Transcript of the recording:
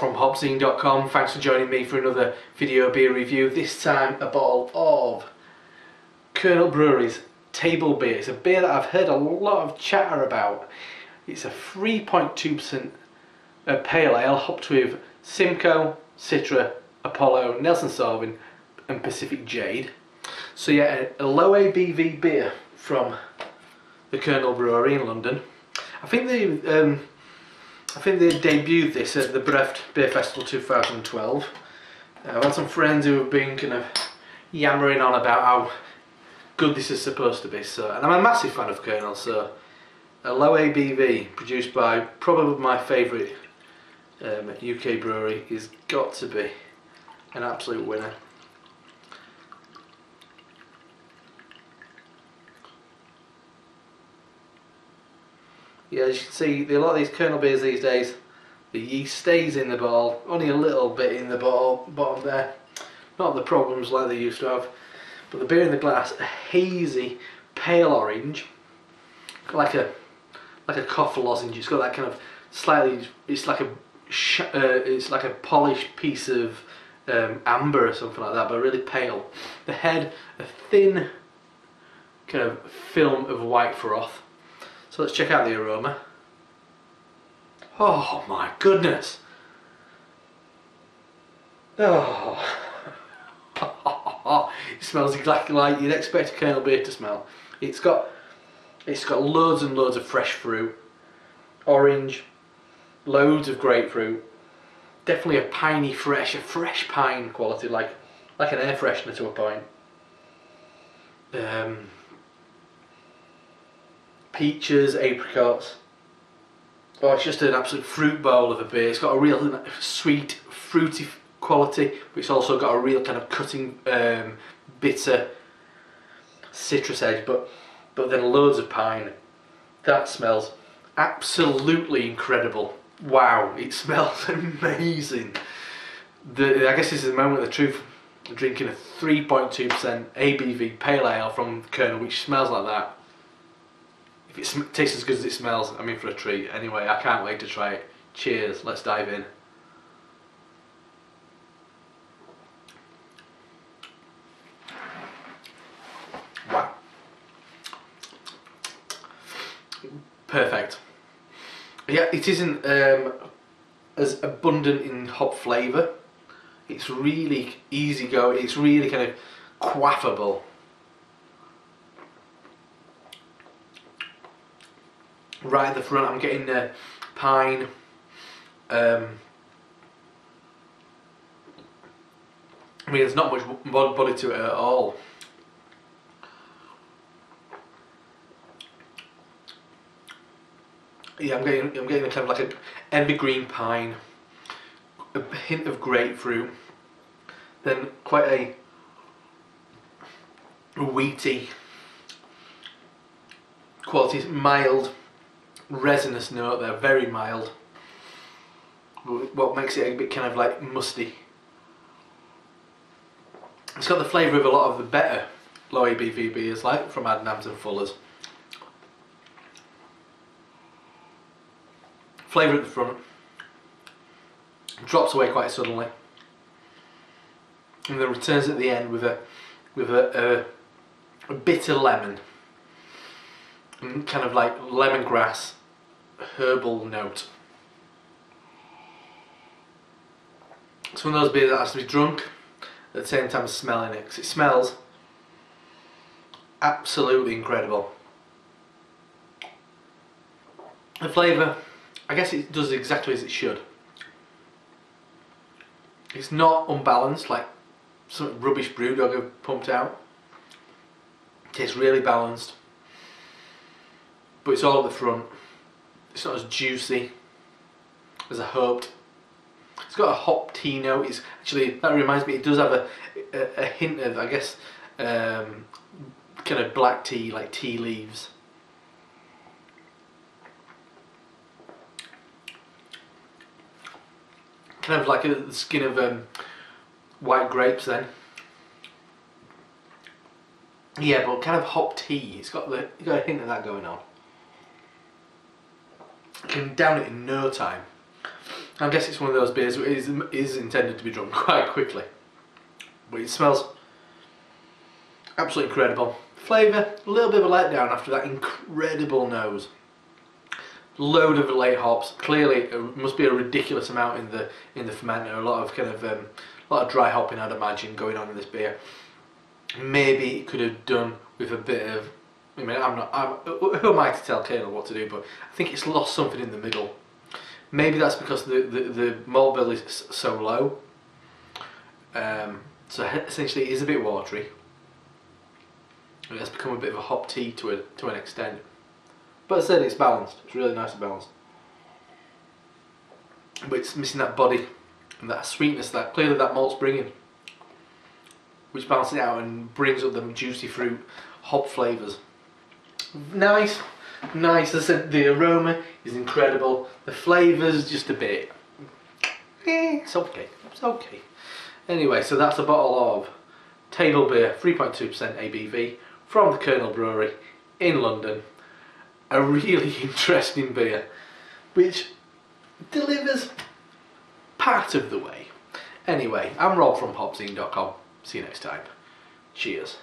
from hopzine.com. Thanks for joining me for another video beer review. This time a bottle of Kernel Brewery's Table Beer. It's a beer that I've heard a lot of chatter about. It's a 3.2% pale ale hopped with Simcoe, Citra, Apollo, Nelson Sauvin and Pacific Jade. So yeah, a low ABV beer from the Kernel Brewery in London. I think they debuted this at the Breft Beer Festival 2012. I've had some friends who have been kind of yammering on about how good this is supposed to be. So, and I'm a massive fan of Kernel, so a low ABV produced by probably my favourite UK brewery is got to be an absolute winner. Yeah, as you can see, a lot of these Kernel beers these days, the yeast stays in the bottle, only a little bit in the bottom there. Not the problems like they used to have. But the beer in the glass, a hazy, pale orange, like a cough lozenge. It's got that kind of slightly, it's like a polished piece of amber or something like that, but really pale. The head, a thin kind of film of white froth. So let's check out the aroma. Oh my goodness! Oh, it smells exactly like you'd expect a Kernel beer to smell. It's got loads and loads of fresh fruit, orange, loads of grapefruit. Definitely a piney fresh, a fresh pine quality, like an air freshener to a point. Peaches, apricots. Oh, it's just an absolute fruit bowl of a beer. It's got a real sweet, fruity quality, but it's also got a real kind of cutting, bitter citrus edge, but then loads of pine. That smells absolutely incredible. Wow, it smells amazing. I guess this is the moment of the truth. I'm drinking a 3.2% ABV pale ale from Kernel, which smells like that. If it tastes as good as it smells, I'm in for a treat. Anyway, I can't wait to try it. Cheers, let's dive in. Wow. Perfect. Yeah, it isn't as abundant in hop flavour. It's really easy go. It's really kind of quaffable. Right at the front, I'm getting the pine, I mean, there's not much body to it at all. Yeah, I'm getting a kind of like an evergreen pine, a hint of grapefruit, then quite a wheaty quality, mild resinous note there, very mild. What makes it a bit kind of like musty. It's got the flavour of a lot of the better low ABV beers, like from Adnams and Fuller's. Flavour at the front, drops away quite suddenly, and then returns at the end with a bitter lemon, and kind of like lemongrass, herbal note. It's one of those beers that has to be drunk at the same time as smelling it, because it smells absolutely incredible. The flavour, I guess it does exactly as it should. It's not unbalanced like some rubbish Brewdog have pumped out. It tastes really balanced, but it's all at the front. It's not as juicy as I hoped. It's got a hop tea note. It's actually, that reminds me, it does have a hint of, I guess, kind of black tea, like tea leaves. Kind of like the skin of white grapes then. Yeah, but kind of hop tea. It's got a hint of that going on. You can down it in no time. I guess it's one of those beers that is intended to be drunk quite quickly. But it smells absolutely incredible. Flavour, a little bit of a letdown after that incredible nose. Load of late hops. Clearly, it must be a ridiculous amount in the fermenter. A lot of dry hopping, I'd imagine, going on in this beer. Maybe it could have done with a bit of. I mean, who am I to tell Kernel what to do? But I think it's lost something in the middle. Maybe that's because the malt bill is so low. So essentially, it is a bit watery. It has become a bit of a hop tea to an extent. But as I said, it's balanced. It's really nice and balanced. But it's missing that body and that sweetness that clearly that malt's bringing, which balances it out and brings up the juicy fruit, hop flavours. Nice. As I said, the aroma is incredible. The flavours just a bit. It's okay. Anyway, so that's a bottle of table beer, 3.2% ABV from the Kernel Brewery in London. A really interesting beer, which delivers part of the way. Anyway, I'm Rob from hopzine.com. See you next time. Cheers.